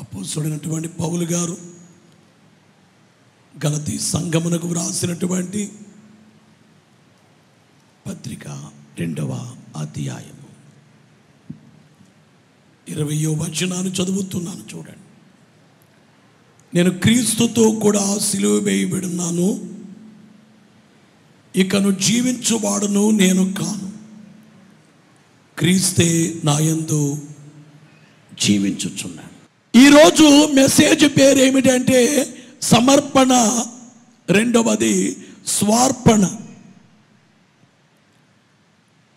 అపోస్తలుడైనటువంటి పౌలు గారు గలతీ సంఘమునకు వ్రాసినటువంటి పత్రిక 2వ అధ్యాయము 20వ వచనాన్ని చదువుతున్నాను, చూడండి. నేను క్రీస్తుతో కూడా సిలువ వేయబడినాను, ఇకను జీవించువాడును నేను కాను, క్రీస్తే నాయందు జీవించుచున్నాను. ఈరోజు మెసేజ్ పేరు ఏమిటంటే సమర్పణ, రెండవది స్వార్పణ.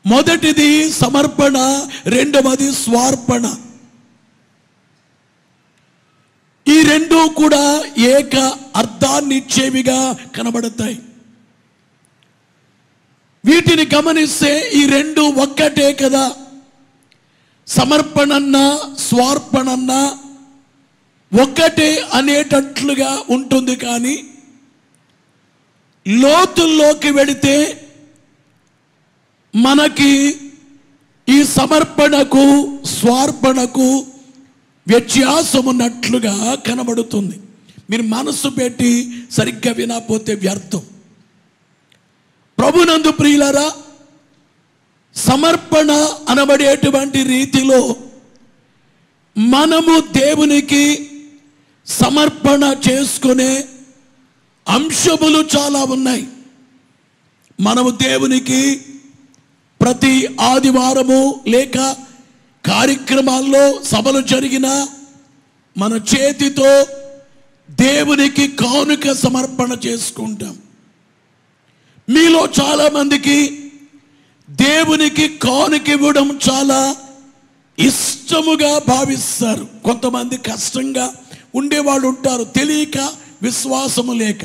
మొదటిది సమర్పణ, రెండవది స్వార్పణ. ఈ రెండు కూడా ఏక అర్థాన్ని ఇచ్చేవిగా కనబడతాయి. వీటిని గమనిస్తే ఈ రెండు ఒక్కటే కదా. సమర్పణన్నా స్వార్పణన్నా ఒక్కటే అనేటట్లుగా ఉంటుంది. కానీ లోతుల్లోకి వెళితే మనకి ఈ సమర్పణకు స్వార్పణకు వ్యత్యాసం ఉన్నట్లుగా కనబడుతుంది. మీరు మనసు పెట్టి సరిగ్గా వినకపోతే వ్యర్థం. ప్రభునందు ప్రియులారా, సమర్పణ అనబడేటువంటి రీతిలో మనము దేవునికి సమర్పణ చేసుకునే అంశములు చాలా ఉన్నాయి. మనము దేవునికి ప్రతి ఆదివారము లేక కార్యక్రమాల్లో సభలు జరిగిన మన చేతితో దేవునికి కానుక సమర్పణ చేసుకుంటాం. మీలో చాలామందికి దేవునికి కానుక ఇవ్వడం చాలా ఇష్టముగా భావిస్తారు. కొంతమంది కష్టంగా ఉండేవాళ్ళు ఉంటారు, తెలియక, విశ్వాసము లేక.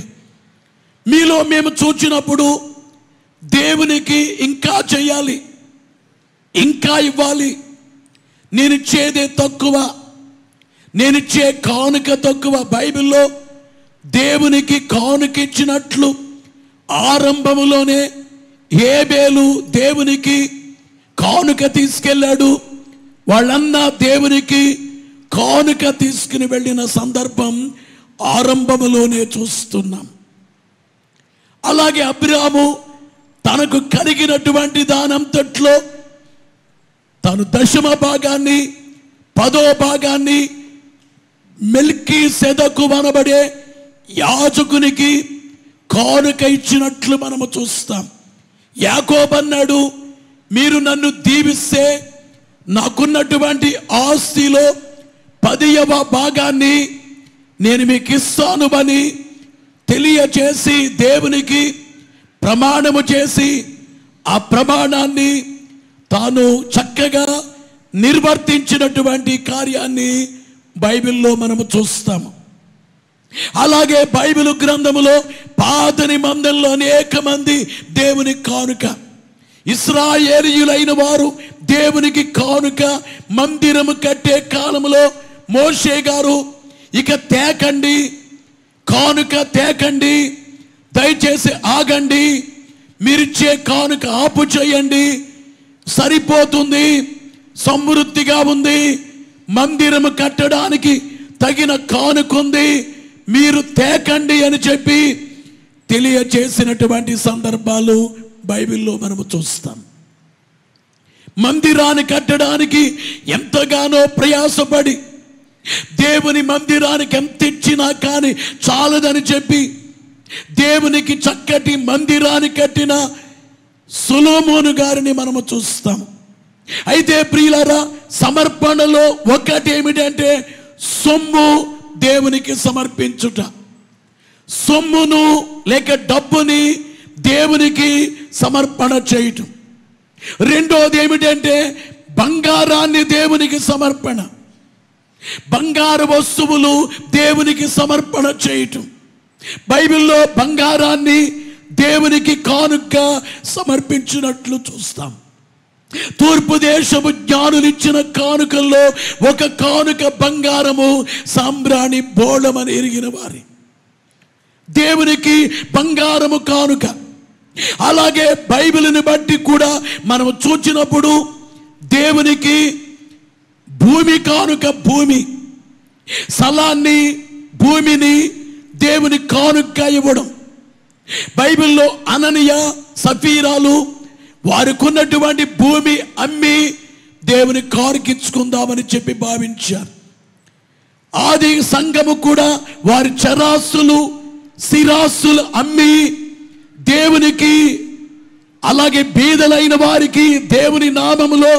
మీలో మేము చూచినప్పుడు దేవునికి ఇంకా చేయాలి, ఇంకా ఇవ్వాలి, నేనిచ్చేదే తక్కువ, నేనిచ్చే కానుక తక్కువ. బైబిల్లో దేవునికి కానుక ఇచ్చినట్లు ఆరంభములోనే హేబేలు దేవునికి కానుక తీసుకెళ్ళాడు. వాళ్ళన్నా దేవునికి కానుక తీసుకుని వెళ్ళిన సందర్భం ఆరంభములోనే చూస్తున్నాం. అలాగే అబ్రాహాము తనకు కలిగినటువంటి దానంతట్లో తను 10వ భాగాన్ని 10వ భాగాన్ని మెల్కీసెదెకు అనబడే యాజకునికి కానుక ఇచ్చినట్లు మనము చూస్తాం. యాకోబు అన్నాడు, మీరు నన్ను దీవిస్తే నాకున్నటువంటి ఆస్తిలో 10వ భాగాన్ని నేను మీకు ఇస్తాను అని తెలియచేసి దేవునికి ప్రమాణము చేసి ఆ ప్రమాణాన్ని తాను చక్కగా నిర్వర్తించినటువంటి కార్యాన్ని బైబిల్లో మనము చూస్తాము. అలాగే బైబిల్ గ్రంథములో పాత నిబంధనలో అనేక మంది దేవుని కానుక, ఇశ్రాయేలీయులైన వారు దేవునికి కానుక మందిరము కట్టే కాలంలో మోషే గారు, ఇక తేకండి, కానుక తేకండి, దయచేసి ఆగండి, మీరిచ్చే కానుక ఆపు చేయండి, సరిపోతుంది, సమృద్ధిగా ఉంది, మందిరము కట్టడానికి తగిన కానుకుంది, మీరు తేకండి అని చెప్పి తెలియచేసినటువంటి సందర్భాలు బైబిల్లో మనము చూస్తాం. మందిరాన్ని కట్టడానికి ఎంతగానో ప్రయాసపడి దేవుని మందిరానికి ఎంత ఇచ్చినా కానీ చాలదని చెప్పి దేవునికి చక్కటి మందిరాన్ని కట్టిన సొలొమోను గారిని మనము చూస్తాం. అయితే ప్రియులారా, సమర్పణలో ఒకటి ఏమిటంటే సొమ్ము దేవునికి సమర్పించుట. సొమ్మును లేక డబ్బుని దేవునికి సమర్పణ చేయటం. రెండోది ఏమిటంటే బంగారాన్ని దేవునికి సమర్పణ, బంగారు వస్తువులు దేవునికి సమర్పణ చేయటం. బైబిల్లో బంగారాన్ని దేవునికి కానుకగా సమర్పించినట్లు చూస్తాం. తూర్పు దేశపు జ్ఞానులు ఇచ్చిన కానుకల్లో ఒక కానుక బంగారము, సాంబ్రాణి బోళమని ఎరిగిన వారి దేవునికి బంగారము కానుక. అలాగే బైబిల్ని బట్టి కూడా మనం చూచినప్పుడు దేవునికి భూమి కానుక, భూమి స్థలాన్ని, భూమిని దేవుని కానుకగా ఇవ్వడం. బైబిల్లో అననీయ, సఫీరాలు వారికి ఉన్నటువంటి భూమి అమ్మి దేవుని కానుకిచ్చుకుందామని చెప్పి భావించారు. ఆది సంఘము కూడా వారి చరాస్తులు, స్థిరాస్తులు అమ్మి దేవునికి, అలాగే బీదలైన వారికి దేవుని నామములో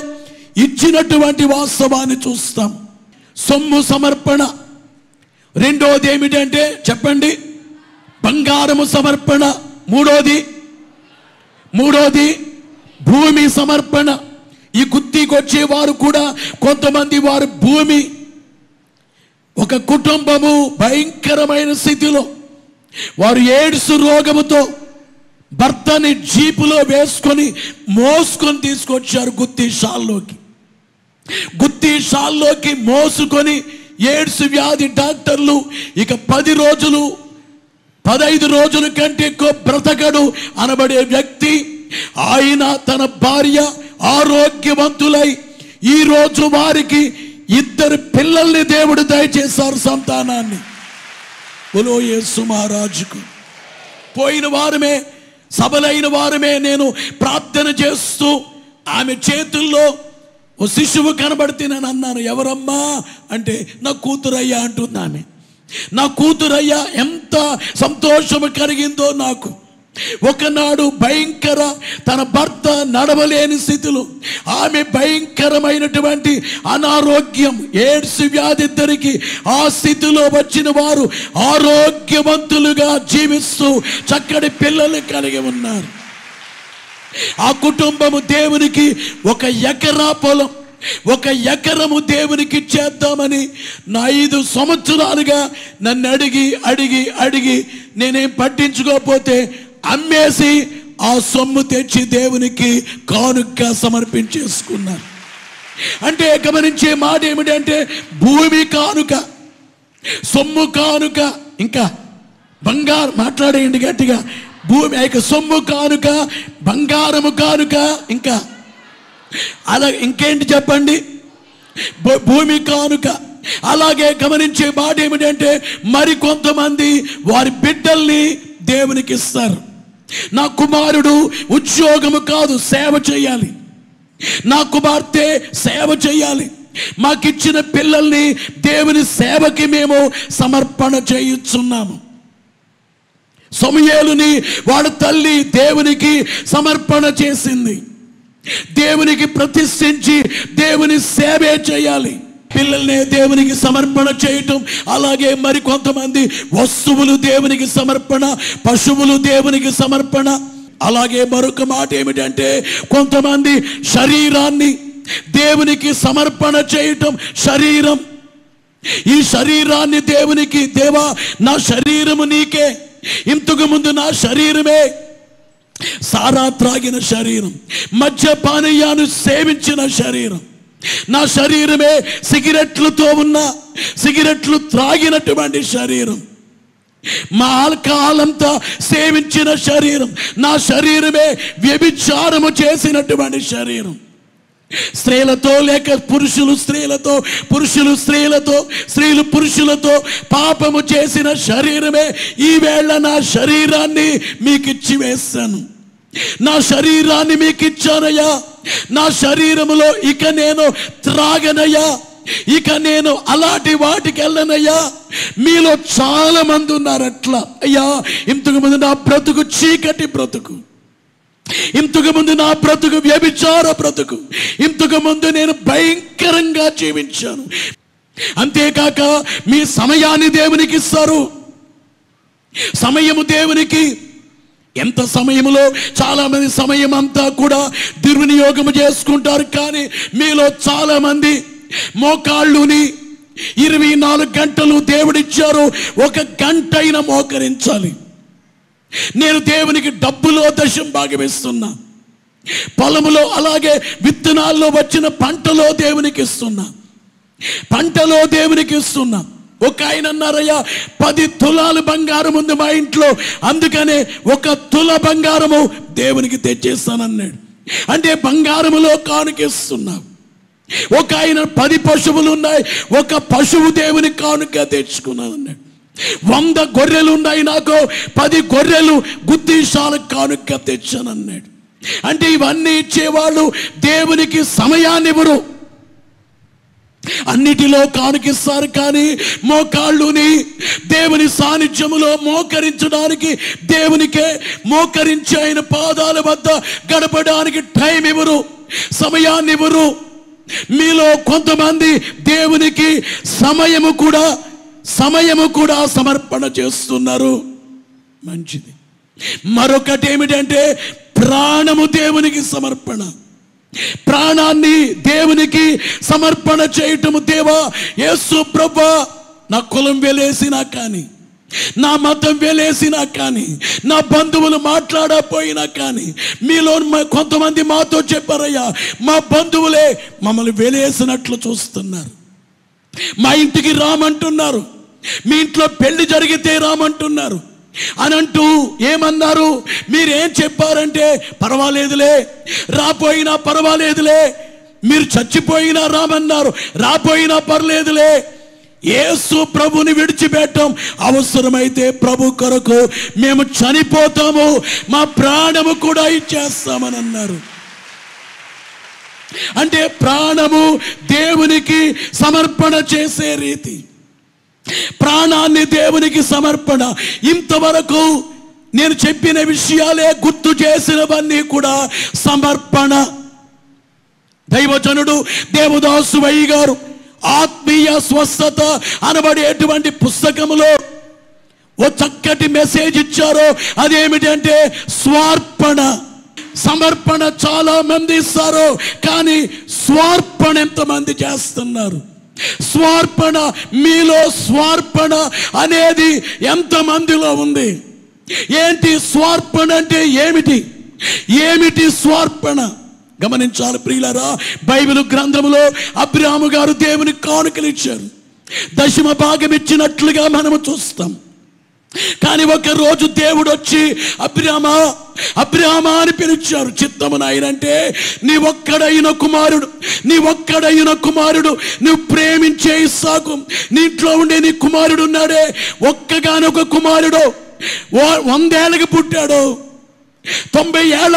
ఇచ్చినటువంటి వాస్తవాన్ని చూస్తాం. సొమ్ము సమర్పణ. రెండోది ఏమిటంటే చెప్పండి, బంగారము సమర్పణ. మూడోది భూమి సమర్పణ. ఈ గుత్తికొచ్చే వారు కూడా కొంతమంది వారు భూమి, ఒక కుటుంబము భయంకరమైన స్థితిలో, వారు ఎయిడ్స్ రోగముతో భర్తని జీపులో వేసుకొని మోసుకొని తీసుకొచ్చారు గుత్తిషాల్లోకి మోసుకొని. ఎయిడ్స్ వ్యాధి డాక్టర్లు ఇక 10 రోజులు 15 రోజుల కంటే ఎక్కువ బ్రతకడు అనబడే వ్యక్తి, ఆయన తన భార్య ఆరోగ్యవంతులై ఈరోజు వారికి 2 పిల్లల్ని దేవుడు దయచేశారు, సంతానాన్ని. బోలో యేసు మహారాజుకు. పోయిన వారమే, సబలైన వారమే నేను ప్రార్థన చేస్తూ ఆమె చేతుల్లో ఓ శిశువు కనబడితే నేను అన్నాను, ఎవరమ్మా అంటే నా కూతురయ్యా అంటుంది ఆమె. నా కూతురయ్యా ఎంత సంతోషము కలిగిందో నాకు. ఒకనాడు భయంకర, తన భర్త నడవలేని స్థితిలో, ఆమె భయంకరమైనటువంటి అనారోగ్యం, ఎయిడ్స్ వ్యాధి, ఇద్దరికి ఆ స్థితిలో వచ్చిన వారు ఆరోగ్యవంతులుగా జీవిస్తూ చక్కటి పిల్లలు కలిగి ఉన్నారు. ఆ కుటుంబము దేవునికి 1 ఎకరా పొలం, 1 ఎకరము దేవునికి ఇచ్చేద్దామని నా 5 సంవత్సరాలుగా నన్ను అడిగి నేనేం పట్టించుకోకపోతే అమ్మేసి ఆ సొమ్ము తెచ్చి దేవునికి కానుకగా సమర్పించేసుకున్నారు. అంటే గమనించే మాట ఏమిటంటే, భూమి కానుక, సొమ్ము కానుక, ఇంకా బంగారం. మాట్లాడేయండి గట్టిగా. భూమి సొమ్ము కానుక, బంగారము కానుక, ఇంకా అలా ఇంకేంటి చెప్పండి, భూమి కానుక. అలాగే గమనించే మాట ఏమిటంటే, మరి కొంతమంది వారి బిడ్డల్ని దేవునికి ఇస్తారు. నా కుమారుడు ఉద్యోగము కాదు, సేవ చేయాలి. నా కుమార్తె సేవ చేయాలి. మాకిచ్చిన పిల్లల్ని దేవుని సేవకి మేము సమర్పణ చేయుచున్నాము. సమూయేలుని వాడి తల్లి దేవునికి సమర్పణ చేసింది. దేవునికి ప్రతిష్ఠించి దేవుని సేవే చేయాలి. పిల్లల్ని దేవునికి సమర్పణ చేయటం, అలాగే మరి కొంతమంది వస్తువులు దేవునికి సమర్పణ, పశువులు దేవునికి సమర్పణ. అలాగే మరొక మాట ఏమిటంటే, కొంతమంది శరీరాన్ని దేవునికి సమర్పణ చేయటం. శరీరం, ఈ శరీరాన్ని దేవునికి, దేవా నా శరీరము నీకే. ఇంతకు ముందు నా శరీరమే సారా త్రాగిన శరీరం, మద్యపానీయాన్ని సేవించిన శరీరం, నా శరీరమే సిగరెట్లతో ఉన్న, సిగరెట్లు త్రాగినటువంటి శరీరం, మా ఆల్కహాలంతా సేవించిన శరీరం, నా శరీరమే వ్యభిచారము చేసినటువంటి శరీరం. స్త్రీలతో లేక పురుషులు స్త్రీలతో, పురుషులు స్త్రీలతో, స్త్రీలు పురుషులతో పాపము చేసిన శరీరమే. ఈవేళ నా శరీరాన్ని మీకు ఇచ్చి వేస్తాను, నా శరీరాన్ని మీకు ఇచ్చానయ్యా. నా శరీరములో ఇక నేను త్రాగనయ్యా, ఇక నేను అలాంటి వాటికి వెళ్ళనయ్యా. మీలో చాలా మంది ఉన్నారు అట్లా. అయ్యా, ఇంతకు ముందు నా బ్రతుకు చీకటి బ్రతుకు, ఇంతకు ముందు నా బ్రతుకు వ్యభిచార బ్రతుకు, ఇంతకు ముందు నేను భయంకరంగా జీవించాను. అంతేకాక మీ సమయాన్ని దేవునికి ఇస్తారు. సమయము దేవునికి, ఎంత సమయంలో చాలా మంది సమయం అంతా కూడా దుర్వినియోగం చేసుకుంటారు. కానీ మీలో చాలా మంది మోకాళ్ళుని 24 గంటలు దేవుడిచ్చారు, 1 గంట అయినా మోకరించాలి. నేను దేవునికి డబ్బులో దశం భాగమిస్తున్నా, పొలములో అలాగే విత్తనాల్లో వచ్చిన పంటలో దేవునికి ఇస్తున్నా, పంటలో దేవునికి ఇస్తున్నా. ఒక ఆయన అన్నారయ్యా, 10 తులాలు బంగారం ఉంది మా ఇంట్లో, అందుకనే 1 తుల బంగారము దేవునికి తెచ్చేస్తానన్నాడు. అంటే బంగారములో కానుకిస్తున్నావు. ఒక ఆయన 10 పశువులు ఉన్నాయి, ఒక పశువు దేవుని కానుక తెచ్చుకున్నాను అన్నాడు. 100 గొర్రెలు ఉన్నాయి, నాకు 10 గొర్రెలు గుద్దిశాల కానుక తెచ్చాను అన్నాడు. అంటే ఇవన్నీ ఇచ్చేవాళ్ళు దేవునికి సమయాన్ని ఇవ్వరు. అన్నిటిలో కానుకిస్తారు, కానీ మోకాళ్ళుని దేవుని సాన్నిధ్యములో మోకరించడానికి, దేవునికే మోకరించి ఆయన పాదాల వద్ద గడపడానికి టైం ఇవ్వరు, సమయాన్ని ఇవ్వరు. మీలో కొంతమంది దేవునికి సమయము కూడా సమర్పణ చేస్తున్నారు, మంచిది. మరొకటి ఏమిటంటే ప్రాణము దేవునికి సమర్పణ. ప్రాణాన్ని దేవునికి సమర్పణ చేయటము. దేవా యేసు ప్రభువా, నా కులం వెలేసినా కానీ, నా మతం వెలేసినా కానీ, నా బంధువులు మాట్లాడకపోయినా కానీ, మీలో కొంతమంది మాతో చెప్పారయ్యా, మా బంధువులే మమ్మల్ని వెలేసినట్లు చూస్తున్నారు, మా ఇంటికి రామంటున్నారు, మీ ఇంట్లో పెళ్లి జరిగితే రామంటున్నారు అని అంటూ ఏమన్నారు? మీరేం చెప్పారంటే, పర్వాలేదులే, రాపోయినా పర్వాలేదులే, మీరు చచ్చిపోయినా రామన్నారు, రాపోయినా పర్లేదులే, యేసు ప్రభుని విడిచిపెట్టం, అవసరమైతే ప్రభు కొరకు మేము చనిపోతాము, మా ప్రాణము కూడా ఇచ్చేస్తామని అన్నారు. అంటే ప్రాణము దేవునికి సమర్పణ చేసే రీతి, ప్రాణాన్ని దేవునికి సమర్పణ. ఇంతవరకు నేను చెప్పిన విషయాలే గుర్తు చేసినవన్నీ కూడా సమర్పణ. దైవజనుడు దేవదాసు వయ్య గారు ఆత్మీయ స్వస్థత అనబడేటువంటి పుస్తకములో ఓ చక్కటి మెసేజ్ ఇచ్చారు. అదేమిటంటే స్వార్పణ. సమర్పణ చాలా మంది ఇస్తారు, కానీ స్వార్పణ ఎంతమంది చేస్తున్నారు? స్వార్పణ, మీలో స్వార్పణ అనేది ఎంతమందిలో ఉంది? ఏంటి స్వార్పణ అంటే ఏమిటి స్వార్పణ? గమనించాలి ప్రియులారా. బైబిల్ గ్రంథములో అబ్రాహాము గారు దేవుని కానుకలు ఇచ్చారు, దశమ భాగం ఇచ్చినట్లుగా మనము చూస్తాం. కానీ ఒక రోజు దేవుడు వచ్చి అబ్రాహామా అని పిలిచారు. చిత్తము నాయనంటే, నీ ఒక్కడైన కుమారుడు నువ్వు ప్రేమించే ఇస్సాకు, నీ ఇంట్లో ఉండే నీ కుమారుడు ఉన్నాడే, ఒక్కగానొక కుమారుడు, 100 ఏళ్ళకి పుట్టాడు, 90 ఏళ్ళ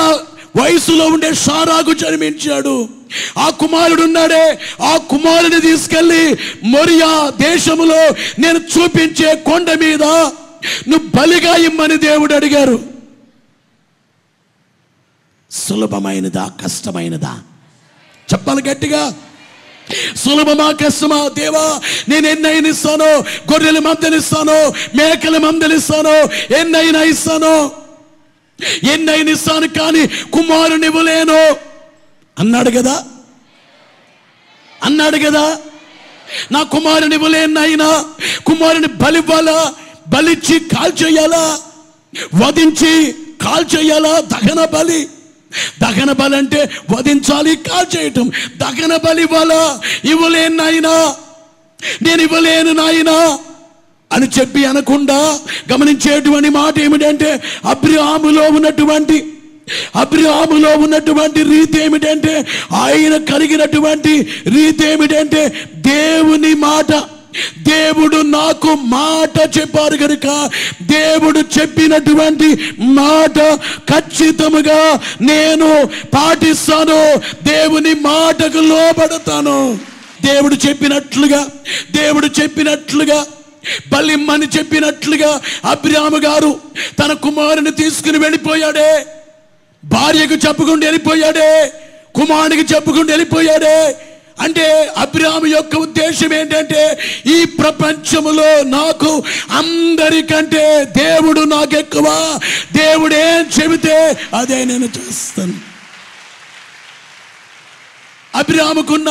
వయసులో ఉండే షారాకు జన్మించాడు. ఆ కుమారుడు ఉన్నాడే, ఆ కుమారుని తీసుకెళ్లి మొరియా దేశములో నేను చూపించే కొండ మీద నువ్వు బలిగా ఇమ్మని దేవుడు అడిగారు. సులభమైనదా కష్టమైనదా? చెప్పాలి గట్టిగా. సులభమా కష్టమా? దేవా, నేను ఎన్నైనా ఇస్తాను, గొర్రెల మందలు ఇస్తాను, మేకల మందలు ఇస్తాను, ఎన్నైనా ఇస్తాను, కానీ కుమారుని ఇవ్వలేను అన్నాడు కదా. నా కుమారుని ఇవ్వలేను అయినా, కుమారుని బలివ్వాలా, బలిచ్చి కాల్చేయాలా, వధించి కాల్చేయాలా? దహన బలి అంటే వధించాలి, కాల్చేయటం. దహన బలి ఇవ్వాలా? ఇవ్వలేను నాయనా, నేను ఇవ్వలేను నాయనా అని చెప్పి అనకుండా గమనించేటువంటి మాట ఏమిటంటే, అబ్రాహాములో ఉన్నటువంటి రీతి ఏమిటంటే, ఆయన కలిగినటువంటి రీతి ఏమిటంటే, దేవుని మాట. దేవుడు నాకు మాట చెప్పారు కనుక, దేవుడు చెప్పినటువంటి మాట ఖచ్చితముగా నేను పాటిస్తాను, దేవుని మాటకు లోబడతాను. దేవుడు చెప్పినట్లుగా బలిమ్మని చెప్పినట్లుగా అబ్రాహాము గారు తన కుమారుని తీసుకుని వెళ్ళిపోయాడే, భార్యకు చెప్పుకుంటూ వెళ్ళిపోయాడే, కుమారునికి చెప్పుకుంటూ వెళ్ళిపోయాడే. అంటే అబ్రాహాము యొక్క ఉద్దేశం ఏంటంటే, ఈ ప్రపంచములో నాకు అందరికంటే దేవుడు నాకెక్కువ, దేవుడు ఏం చెబితే అదే నేను చేస్తాను. అబ్రాహాముకున్న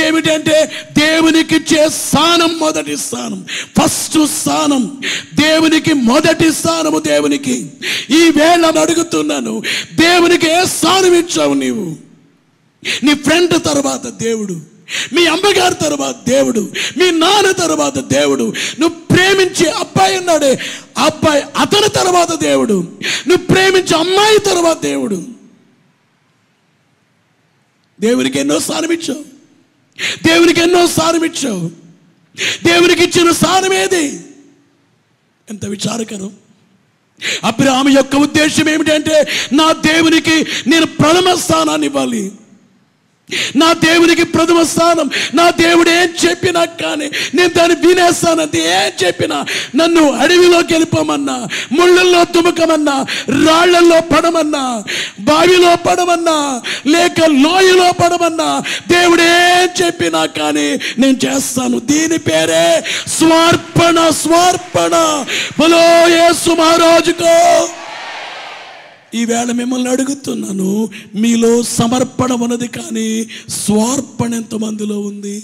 ఏమిటంటే, దేవునికి ఇచ్చే స్థానం, మొదటి స్థానం, ఫస్ట్ స్థానం, దేవునికి మొదటి స్థానము. దేవునికి ఈ వేళ అడుగుతున్నాను, దేవునికి ఏ స్థానం ఇచ్చావు నీవు? నీ ఫ్రెండ్ తర్వాత దేవుడు, మీ అమ్మగారి తర్వాత దేవుడు, మీ నాన్న తర్వాత దేవుడు, నువ్వు ప్రేమించే అబ్బాయి ఉన్నాడే, అబ్బాయి అతని తర్వాత దేవుడు, నువ్వు ప్రేమించే అమ్మాయి తర్వాత దేవుడు. దేవునికి ఎన్నో స్థానం ఇచ్చావు. దేవునికి ఎన్నో స్థానం ఇచ్చావు. దేవునికి ఇచ్చిన స్థానం ఏది? ఎంత విచారకరం. అబ్రహాము యొక్క ఉద్దేశం ఏమిటంటే, నా దేవునికి నేను ప్రథమ స్థానాన్ని ఇవ్వాలి. నా దేవునికి ప్రథమ స్థానం. నా దేవుడు ఏం చెప్పినా కానీ నేను దాన్ని వినేస్తాను. అది ఏం చెప్పినా, నన్ను అడవిలోకి వెళ్ళిపోమన్నా, ముళ్ళల్లో తుమకమన్నా, రాళ్లలో పడమన్నా, బావిలో పడమన్నా, లేక లోయలో పడమన్నా, దేవుడు ఏం చెప్పినా కానీ నేను చేస్తాను. దీని పేరే స్వార్పణ. స్వార్పణ. బలో యేసు మహారాజుకో. ఈవేళ మిమ్మల్ని అడుగుతున్నాను, మీలో సమర్పణ ఉన్నది కానీ స్వార్పణ ఎంతమందిలో ఉంది?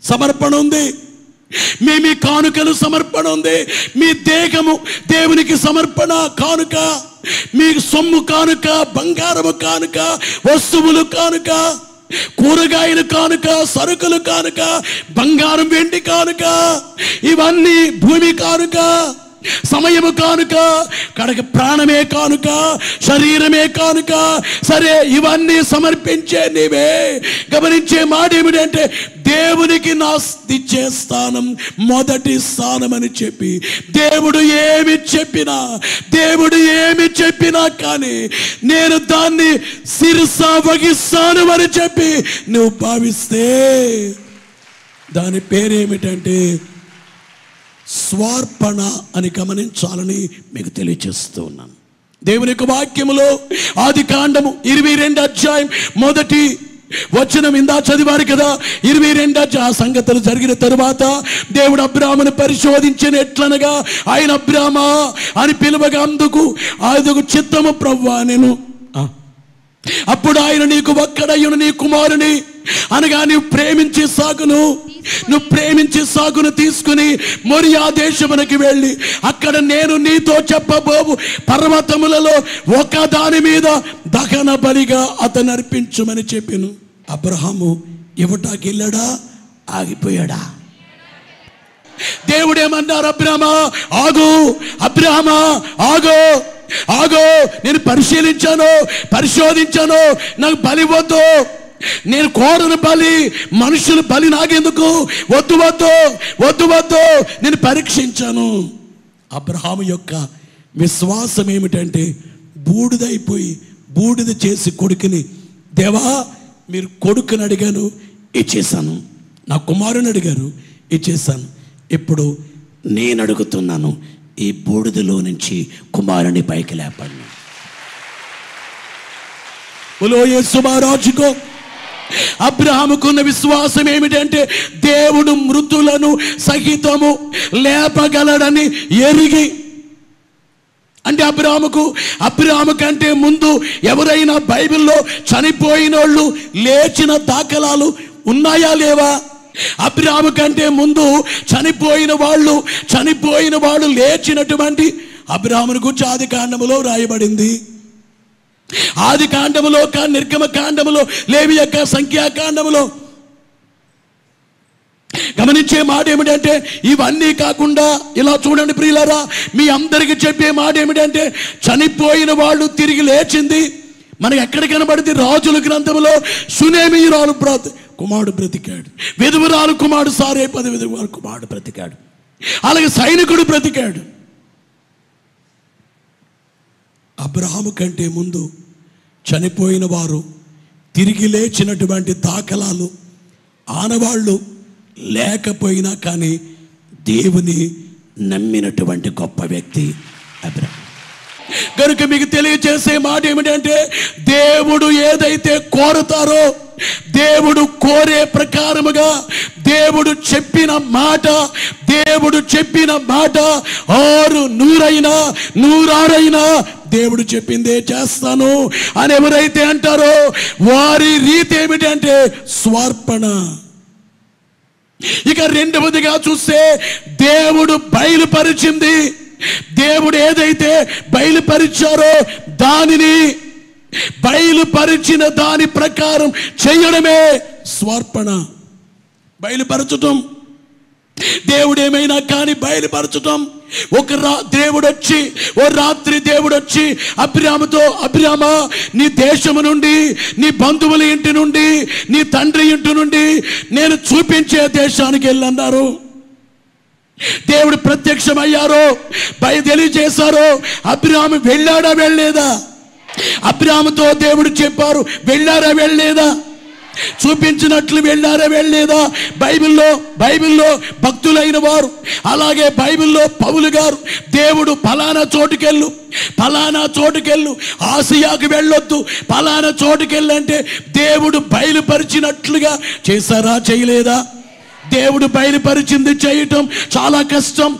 సమర్పణ ఉంది. మీ కానుకలు సమర్పణ ఉంది. మీ దేహము దేవునికి సమర్పణ కానుక. మీ సొమ్ము కానుక, బంగారము కానుక, వస్తువులు కానుక, కూరగాయలు కానుక, సరుకులు కానుక, బంగారం వెండి కానుక, ఇవన్నీ భూమి కానుక, సమయము కానుక, కడక ప్రాణమే కానుక, శరీరమే కానుక. సరే, ఇవన్నీ సమర్పించే నీవే. గమనించే మాట ఏమిటంటే, దేవునికి నా ఇచ్చే స్థానం మొదటి స్థానం అని చెప్పి, దేవుడు ఏమి చెప్పినా కానీ నేను దాన్ని శిరస వహిస్తాను అని చెప్పి నువ్వు భావిస్తే దాని పేరేమిటంటే స్వార్పణ అని గమనించాలని మీకు తెలియజేస్తూ ఉన్నాను. దేవుని యొక్క వాక్యములో ఆదికాండము 22వ అధ్యాయం మొదటి వచనం ఇందా చదివారు కదా. 22 ఆ సంగతులు జరిగిన తరువాత దేవుడు అబ్రాహామును పరిశోధించిన ఎట్లనగా, ఆయన అబ్రామా అని పిలువగా అందుకు చిత్తము ప్రభువా నేను. అప్పుడు ఆయన, నీకు ఒక్కడయ్యును నీ కుమారుని అనగా నువ్వు ప్రేమించి సాగును తీసుకుని మొరియా దేశమునకు వెళ్ళి అక్కడ నేను నీతో చెప్పబోవు పర్వతములలో ఒక దాని మీద దహన బలిగా అతను అర్పించుమని చెప్పాను. అబ్రహాము ఇవ్వటానికి వెళ్ళాడా, ఆగిపోయాడా? దేవుడేమన్నారు, అబ్రహామా ఆగో, నేను పరిశోధించాను, నాకు బలి వద్దు, నేను కోరను బలి, మనుషులు బలి నాకెందుకు, వద్దు, నేను పరీక్షించాను. అబ్రహాము యొక్క విశ్వాసం ఏమిటంటే, బూడిద చేసి కొడుకుని, దేవా మీరు కొడుకుని అడిగాను, ఇచ్చేసాను, నా కుమారుని అడిగారు, ఇచ్చేసాను, ఇప్పుడు నేను అడుగుతున్నాను, ఈ బూడిదలో నుంచి కుమారుని పైకి లేపండి. బోలో యేసు మహారాజుకో. అబ్రహాముకున్న విశ్వాసం ఏమిటంటే, దేవుడు మృతులను సహితము లేపగలడని ఎరిగి. అంటే అబ్రహాము కంటే ముందు ఎవరైనా బైబిల్లో చనిపోయిన వాళ్ళు లేచిన దాఖలాలు ఉన్నాయా లేవా? అబ్రహాము కంటే ముందు చనిపోయిన వాళ్ళు లేచినటువంటి అబ్రహామును గురించి ఆది కాండములో రాయబడింది. ఆది కాండములో, నిర్గమ కాండములో, లేవి యొక్క సంఖ్యాకాండములో. గమనించే మాట ఏమిటంటే, ఇవన్నీ కాకుండా ఇలా చూడండి ప్రియులారా, మీ అందరికీ చెప్పే మాట ఏమిటంటే, చనిపోయిన వాళ్ళు తిరిగి లేచింది మనకి ఎక్కడ కనబడింది? రాజుల గ్రంథములో సునేమీయురాలు కుమారుడు బ్రతికాడు, విధవరాలు కుమారుడు సారేపది విధవరాలు కుమారుడు బ్రతికాడు, అలాగే సైనికుడు బ్రతికాడు. అబ్రహాము కంటే ముందు చనిపోయిన వారు తిరిగి లేచినటువంటి దాఖలాలు, ఆనవాళ్ళు లేకపోయినా కానీ దేవుని నమ్మినటువంటి గొప్ప వ్యక్తి అబ్రహాము. కనుక మీకు తెలియజేసే మాట ఏమిటంటే, దేవుడు ఏదైతే కోరుతారో, దేవుడు కోరే ప్రకారముగా దేవుడు చెప్పిన మాట 100 దేవుడు చెప్పిందే చేస్తాను అని ఎవరైతే అంటారో వారి రీతి ఏమిటంటే స్వార్పణ. ఇక రెండవదిగా చూస్తే, దేవుడు బయలుపరిచింది, దేవుడు ఏదైతే బయలుపరిచారో బయలుపరిచిన దాని ప్రకారం చేయడమే స్వార్పణ. బయలుపరచటం, దేవుడు ఏమైనా కానీ బయలుపరచటం దేవుడు వచ్చి ఓ రాత్రి దేవుడు వచ్చి అబ్రాహాముతో, అబ్రామా, నీ దేశము నుండి, నీ బంధువుల ఇంటి నుండి, నీ తండ్రి ఇంటి నుండి నేను చూపించే దేశానికి వెళ్ళన్నారు. దేవుడు ప్రత్యక్షమయ్యారో తెలియజేశారో. అబ్రాహాము వెళ్ళాడా వెళ్ళలేదా? అబ్రాహాముతో దేవుడు చెప్పారు, వెళ్ళారా వెళ్ళలేదా? చూపించినట్లు వెళ్ళారా వెళ్ళలేదా? బైబిల్లో భక్తులైన వారు, అలాగే బైబిల్లో పౌలు గారు, దేవుడు ఫలానా చోటుకెళ్ళు, ఆసియాకు వెళ్ళొద్దు, ఫలానా చోటుకెళ్ళంటే దేవుడు బయలుపరిచినట్లుగా చేశారా చేయలేదా? దేవుడు బయలుపరిచింది చేయటం చాలా కష్టం.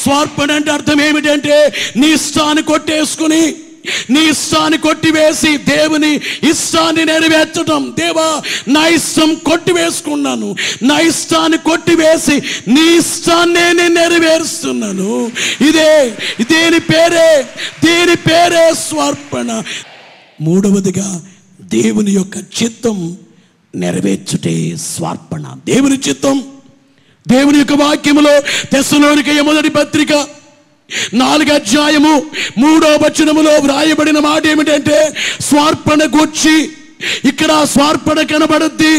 స్వార్పణ అంటే అర్థం ఏమిటంటే నీ ఇష్టాన్ని కొట్టేసుకుని, నీ ఇష్టాన్ని కొట్టివేసి దేవుని ఇష్టాన్ని నెరవేర్చడం. దేవా, నా ఇష్టం కొట్టివేసుకున్నాను, నా ఇష్టాన్ని కొట్టివేసి నీ ఇష్టాన్నే నేను నెరవేరుస్తున్నాను. దీని పేరే స్వార్పణ. మూడవదిగా దేవుని యొక్క చిత్తం నెరవేర్చుటే స్వార్పణ. దేవుని చిత్తం, దేవుని యొక్క వాక్యములో తెస్సలోనికయ మొదటి పత్రిక 4వ అధ్యాయము 3వ వచనములో వ్రాయబడిన మాట ఏమిటంటే స్వార్పణ గూర్చి. ఇక్కడ స్వార్పణ కనబడుద్ది,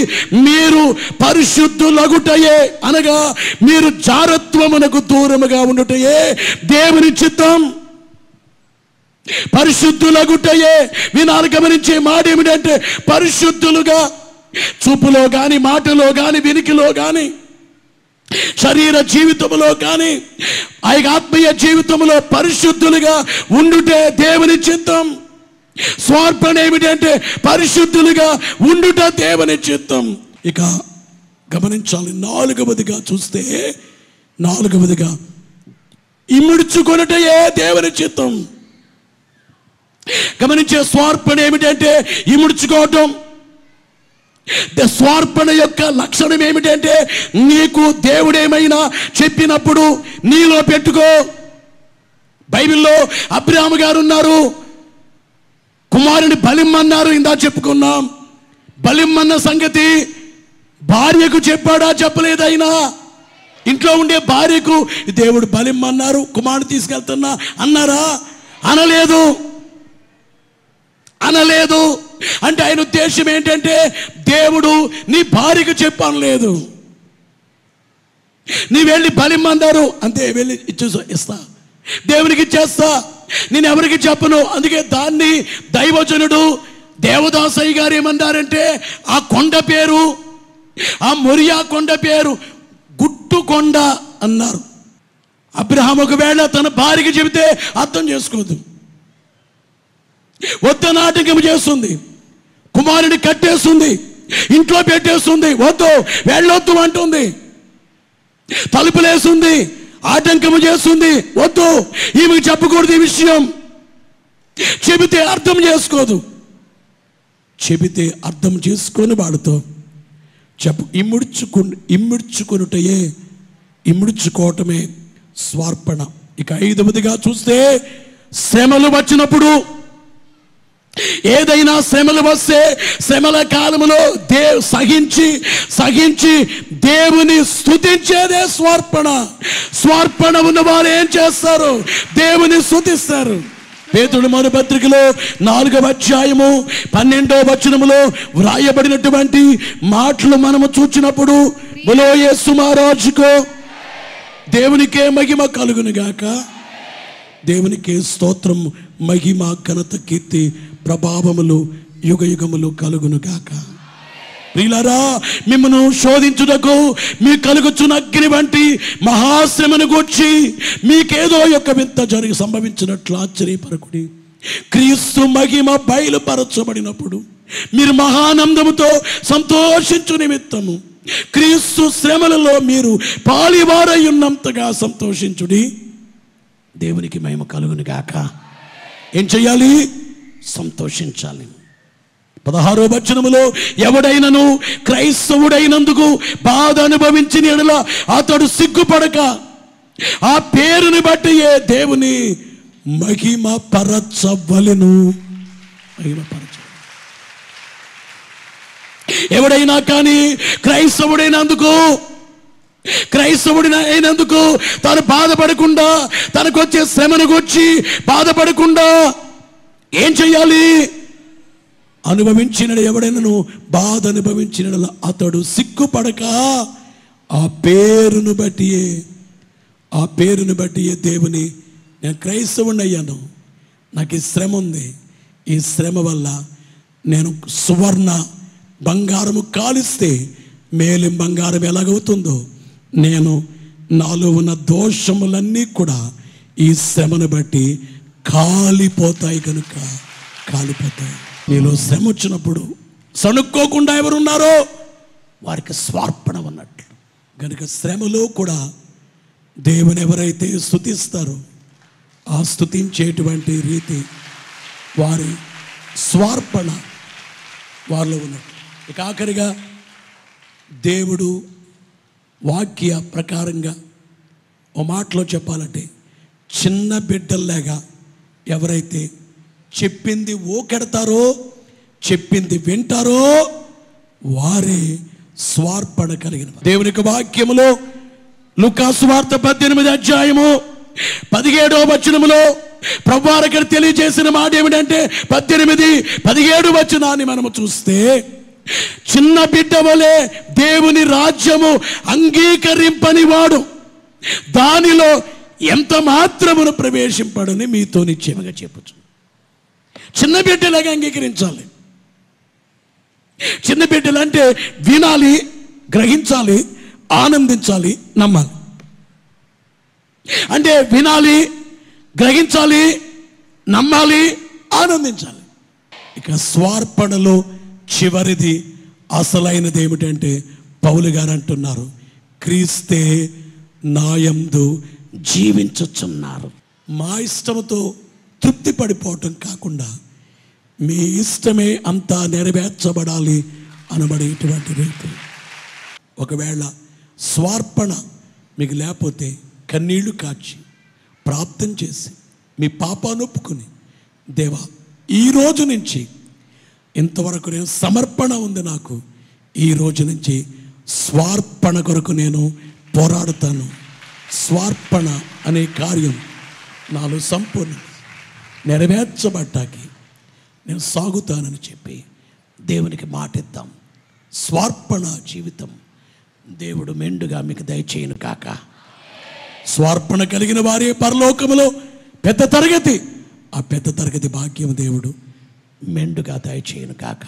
మీరు పరిశుద్ధులగుటయే, అనగా మీరు జారత్వమునకు దూరముగా ఉండుటయే దేవుని చిత్తం. పరిశుద్ధులగుటయే. వినాలి, గమనించే మాట ఏమిటంటే పరిశుద్ధులుగా, చూపులో గాని, మాటలో గాని, వినికిలో గాని, శరీర జీవితంలో కానీ, ఆత్మీయ జీవితంలో పరిశుద్ధులుగా ఉండుటే దేవుని చిత్తం. స్వార్పణ ఏమిటంటే పరిశుద్ధులుగా ఉండుట దేవుని చిత్తం. ఇక గమనించాలి, నాలుగవదిగా చూస్తే, నాలుగవదిగా ఇముడ్చుకొనుటయే దేవుని చిత్తం. గమనించే స్వార్పణ ఏమిటంటే ఇముడ్చుకోవటం. స్వార్పణ యొక్క లక్షణం ఏమిటంటే నీకు దేవుడేమైనా చెప్పినప్పుడు నీలో పెట్టుకో. బైబిల్లో అబ్రాహాము గారు ఉన్నారు, కుమారుని బలిమ్మన్నారు, ఇందా చెప్పుకున్నాం. బలిమ్మన్న సంగతి భార్యకు చెప్పాడా చెప్పలేదైనా? ఇంట్లో ఉండే భార్యకు దేవుడు బలిమ్మన్నారు, కుమారుని తీసుకెళ్తున్నా అన్నారా? అనలేదు. అంటే ఆయన ఉద్దేశం ఏంటంటే దేవుడు నీ భార్యకు చెప్పనలేదు, నీ వెళ్ళి బలిమ్మన్నారు అంతే, వెళ్ళి ఇస్తా, దేవునికి ఇచ్చేస్తా, నేను ఎవరికి చెప్పను. అందుకే దాన్ని దైవజనుడు దేవదాసయ్య గారు ఏమన్నారంటే ఆ కొండ పేరు, ఆ మొరియా కొండ పేరు గుట్టు కొండ అన్నారు. అబ్రహాము ఒకవేళ తన భార్యకి చెబితే అర్థం చేసుకోదు, వద్దనాటకం చేస్తుంది, కుమారుని కట్టేస్తుంది, ఇంట్లో పెట్టేస్తుంది, వద్దు వెళ్ళొద్దు అంటుంది, తలుపులేస్తుంది, ఆటంకము చేస్తుంది, వద్దు ఈమెకు చెప్పకూడదు ఈ విషయం. చెబితే అర్థం చేసుకోదు, చెబితే అర్థం చేసుకొని వాడుతో ఇమ్ముడ్చుకోవటమే స్వార్పణ. ఇక 5వదిగా చూస్తే శ్రమలు వచ్చినప్పుడు, ఏదైనా శ్రమలు వస్తే శ్రమల కాలంలో సహించి దేవుని స్తుతించేదే స్వార్పణ. స్వార్పణ ఉన్నవారు ఏం చేస్తారు? దేవుని స్తుతిస్తారు. పేతురు మొదటి పత్రికలో 4వ అధ్యాయము 12వ వచనములో వ్రాయబడినటువంటి మాటలు మనము చూచినప్పుడు, బలో యేసు మహారాజుకో దేవునికే మహిమ కలుగును గాక, దేవునికే స్తోత్రం, మహిమ, ఘనత, కీర్తి, ప్రభావములు యుగయుగములు కలుగును గాక. ప్రియులారా, మిమ్మను శోధించుటకు మీ కలుగుచున్న అగ్ని వంటి మహాశ్రమను గూర్చి మీకేదో యొక్క వింత సంభవించినట్లు ఆశ్చర్యపరకుడి. క్రీస్తు మహిమ బయలుపరచబడినప్పుడు మీరు మహానందముతో సంతోషించు నిమిత్తము క్రీస్తు శ్రమలలో మీరు పాలివారై ఉన్నంతగా సంతోషించుడి. దేవునికి మహిమ కలుగును గాక. ఏం చెయ్యాలి? సంతోషించాలి. 16వ వచనములో ఎవడైనను క్రైస్తవుడైనందుకు బాధ అనుభవించిన యెడల అతడు సిగ్గుపడక ఆ పేరుని బట్టి దేవుని మహిమ పరచవలెను. ఎవడైనా కానీ క్రైస్తవుడైనందుకు క్రైస్తవుడిని అయినందుకు తాను బాధపడకుండా, తనకు వచ్చే శ్రమను గురించి బాధపడకుండా ఏం చెయ్యాలి? అనుభవించిన ఎవడైనాను బాధ అనుభవించిన అతడు సిగ్గుపడక ఆ పేరును బట్టియే దేవుని, నేను క్రైస్తవుని అయ్యాను, నాకు ఈ శ్రమ ఉంది, ఈ శ్రమ వల్ల నేను సువర్ణ బంగారము కాలిస్తే మేలిం బంగారం ఎలాగవుతుందో, నేను నాలో ఉన్న దోషములన్నీ కూడా ఈ శ్రమను బట్టి కాలిపోతాయి. కనుక కాలిపోతాయి. మీలో శ్రమ వచ్చినప్పుడు సణుక్కోకుండా ఎవరున్నారో వారికి స్వార్పణ ఉన్నట్లు. కనుక శ్రమలో కూడా దేవుని ఎవరైతే స్తుతిస్తారో ఆ స్తుతించేటువంటి రీతి వారి స్వార్పణ వారిలో ఉన్నట్టు. ఇక ఆఖరిగా దేవుడు వాక్య ప్రకారంగా ఓ మాటలో చెప్పాలంటే, చిన్న బిడ్డల్లాగా ఎవరైతే చెప్పింది ఓకెడతారో, చెప్పింది వింటారో వారే స్వార్పణ కలిగిన. దేవుని యొక్క వాక్యములో లూకా సువార్త 18వ అధ్యాయము 17వ వచనములో ప్రభువారు ఇక్కడ తెలియజేసిన మాట ఏమిటంటే, 18, 17 వచనాన్ని మనము చూస్తే, చిన్న బిడ్డ వలె దేవుని రాజ్యము అంగీకరింపని వాడు దానిలో ఎంత మాత్రమును ప్రవేశింపడని మీతో నిశ్చయముగా చెప్పచ్చు. చిన్న బిడ్డలాగా అంగీకరించాలి. చిన్న బిడ్డలు అంటే వినాలి, గ్రహించాలి, ఆనందించాలి, నమ్మాలి. అంటే వినాలి, గ్రహించాలి, నమ్మాలి, ఆనందించాలి. ఇక స్వార్పణలో చివరిది అసలైనది ఏమిటంటే, పౌలు గారు అంటున్నారు, క్రీస్తే నాయందు జీవించుచున్నారు. మా ఇష్టంతో తృప్తి పడిపోవటం కాకుండా మీ ఇష్టమే అంతా నెరవేర్చబడాలి అనబడేటువంటి రీతి. ఒకవేళ స్వార్పణ మీకు లేకపోతే కన్నీళ్లు కాచి ప్రార్థన చేసి మీ పాపాన్ని ఒప్పుకొని, దేవా ఈ రోజు నుంచి ఇంతవరకు నేను సమర్పణ ఉంది, నాకు ఈ రోజు నుంచి స్వార్పణ కొరకు నేను పోరాడుతాను, స్వార్పణ అనే కార్యం నాలో సంపూర్ణ నెరవేర్చబడ్డాకి నేను సాగుతానని చెప్పి దేవునికి మాట ఇద్దాం. స్వార్పణ జీవితం దేవుడు మెండుగా మీకు దయచేయను కాక. స్వార్పణ కలిగిన వారే పరలోకములో పెద్ద తరగతి, ఆ పెద్ద తరగతి భాగ్యం దేవుడు మెండుగా దయచేయను కాక.